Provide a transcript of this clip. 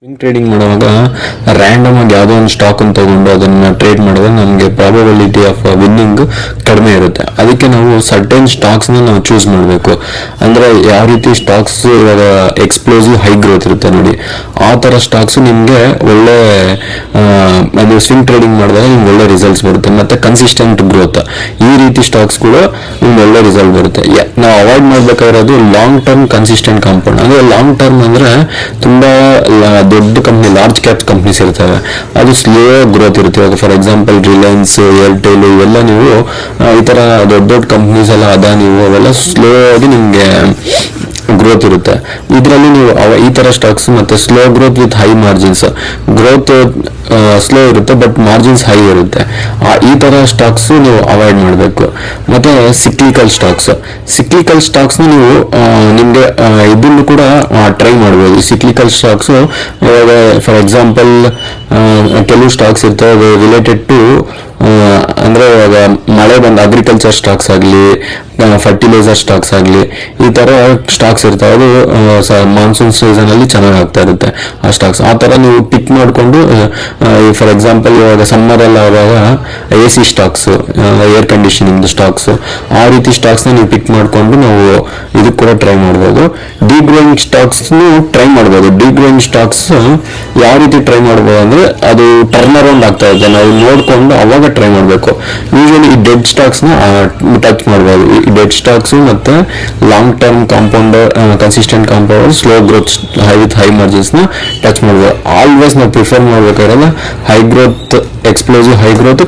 Swing trading ಮಾಡುವಾಗ random ಆಗಿ ಯಾವುದೋ ಒಂದು ಸ್ಟಾಕ್ ಅನ್ನು ತಗೊಂಡು ಅದನ್ನ ಟ್ರೇಡ್ ಮಾಡಿದ್ರೆ ನಮಗೆ ಪ್ರಾಬಬಿಲಿಟಿ ಆಫ್ ವಿನ್ನಿಂಗ್ ಕಡಿಮೆ ಇರುತ್ತೆ. ಅದಕ್ಕೆ ನಾವು ಸರ್ಟೆನ್ ಸ್ಟಾಕ್ಸ್ ನಾವು ಚೂಸ್ ಮಾಡಬೇಕು. ಅಂದ್ರೆ ಯಾವ ರೀತಿ ಸ್ಟಾಕ್ಸ್ ಇವಾಗ ಎಕ್ಸ್ಪ್ಲೋಸಿವ್ ಹೈ ಗ್ರೋತ್ ಇರುತ್ತೆ ನೋಡಿ, ಆ ತರ ಸ್ಟಾಕ್ಸ್ ನಿಮ್ಗೆ ಒಳ್ಳೆ ನೀವು ಸ್ವಿಂಗ್ ಟ್ರೇಡಿಂಗ್ ಮಾಡಿದಾಗ ನಿಮ್ಗೆ ಒಳ್ಳೆ ರಿಸಲ್ಟ್ಸ್ ಬರುತ್ತೆ. ಮತ್ತೆ ಕನ್ಸಿಸ್ಟೆಂಟ್ ಗ್ರೋತ್, ಈ ರೀತಿ ಸ್ಟಾಕ್ಸ್ ಕೂಡ ನಿಮ್ಗೆ ಒಳ್ಳೆ ರಿಸಲ್ಟ್ ಬರುತ್ತೆ. ನಾವು ಅವಾಯ್ಡ್ ಮಾಡ್ಬೇಕಾಗಿರೋದು ಲಾಂಗ್ ಟರ್ಮ್ ಕನ್ಸಿಸ್ಟೆಂಟ್ ಕಾಂಪೌಂಡ್. ಅಂದ್ರೆ ಲಾಂಗ್ ಟರ್ಮ್ ಅಂದ್ರೆ ತುಂಬಾ ದೊಡ್ಡ ಕಂಪ್ನಿ, ಲಾರ್ಜ್ ಕ್ಯಾಪ್ ಕಂಪ್ನೀಸ್ ಇರ್ತವೆ, ಅದು ಸ್ಲೋ ಗ್ರೋತ್ ಇರುತ್ತೆ. ಇವಾಗ ಫಾರ್ ಎಕ್ಸಾಂಪಲ್ ರಿಲಯನ್ಸ್, ಏರ್ಟೆಲ್ ಇವೆಲ್ಲ ನೀವು ಈ ತರ ದೊಡ್ಡ ದೊಡ್ಡ ಕಂಪ್ನೀಸ್ ಎಲ್ಲ ನೀವು ಅವೆಲ್ಲ ಸ್ಲೋ ಆಗಿ ನಿಮ್ಗೆ ಗ್ರೋತ್ ಇರುತ್ತೆ. ಇದರಲ್ಲಿ ನೀವು ಈ ತರ ಸ್ಟಾಕ್ಸ್ ಮತ್ತೆ slow growth with high margins, growth slow ಇರುತ್ತೆ ಬಟ್ ಮಾರ್ಜಿನ್ಸ್ ಹೈ ಇರುತ್ತೆ, ಈ ತರ ಸ್ಟಾಕ್ಸ್ ನೀವು ಅವಾಯ್ಡ್ ಮಾಡಬೇಕು. ಮತ್ತೆ ಸಿಕ್ಲಿಕಲ್ ಸ್ಟಾಕ್ಸ್ ನೀವು ನಿಮ್ಗೆ ಇದನ್ನು ಕೂಡ ಟ್ರೈ ಮಾಡ್ಬೋದು. ಸಿಕ್ಲಿಕಲ್ ಸ್ಟಾಕ್ಸ್ ಇವಾಗ ಫಾರ್ ಎಕ್ಸಾಂಪಲ್ ಕೆಲವು ಸ್ಟಾಕ್ಸ್ ಇರ್ತವೆ ರಿಲೇಟೆಡ್ ಟು ಅಂದ್ರೆ ಇವಾಗ ಮಳೆ ಬಂದ ಅಗ್ರಿಕಲ್ಚರ್ ಸ್ಟಾಕ್ಸ್ ಆಗಲಿ, ಫರ್ಟಿಲೈಸರ್ ಸ್ಟಾಕ್ಸ್ ಆಗಲಿ, ಈ ತರ ಸ್ಟಾಕ್ಸ್ ಇರ್ತವೆ. ಅದು ಮಾನ್ಸೂನ್ ಸೀಸನ್ ಅಲ್ಲಿ ಚೆನ್ನಾಗಿ ಆಗ್ತಾ ಇರುತ್ತೆ ಆ ಸ್ಟಾಕ್ಸ್. ಆ ತರ ನೀವು ಪಿಕ್ ಮಾಡಿಕೊಂಡು ಫಾರ್ ಎಕ್ಸಾಂಪಲ್ ಇವಾಗ ಸಮ್ಮರ್ ಎಲ್ಲ ಆವಾಗ AC stocks, air conditioning stocks, ಆ ರೀತಿ ಸ್ಟಾಕ್ಸ್ ನೀವು ಪಿಕ್ ಮಾಡಿಕೊಂಡು ನಾವು ಇದಕ್ಕೆ ಕೂಡ ಟ್ರೈ ಮಾಡ್ಬೋದು. ಡೀಪ್ ಗ್ರೋಯಿಂಗ್ ಸ್ಟಾಕ್ಸ್ ಟ್ರೈ ಮಾಡ್ಬೋದು. ಡೀಪ್ ಗ್ರೋಯಿಂಗ್ ಸ್ಟಾಕ್ಸ್ ಯಾವ ರೀತಿ ಟ್ರೈ ಮಾಡ್ಬೋದು ಅಂದ್ರೆ ಅದು ಟರ್ನ್ ಅರೌಂಡ್ ಆಗ್ತಾ ಇದೆ, ನಾವು ನೋಡ್ಕೊಂಡು ಅವಾಗ ಟ್ರೈ ಮಾಡಬೇಕು. ಯೂಶಲಿ ಈ ಡೆಡ್ ಸ್ಟಾಕ್ಸ್ ನ ಟಚ್ ಮಾಡ್ಬೋದು. ಈ ಡೆಡ್ ಸ್ಟಾಕ್ಸ್ ಮತ್ತೆ long term compounder, consistent compounder, slow growth with high margins ನ ಟಚ್ ಮಾಡ್ಬೋದು. ಆಲ್ವೇಸ್ ನಾವು ಪ್ರಿಫರ್ ಮಾಡ್ಬೇಕಾದ್ರೆ high growth, explosive high growth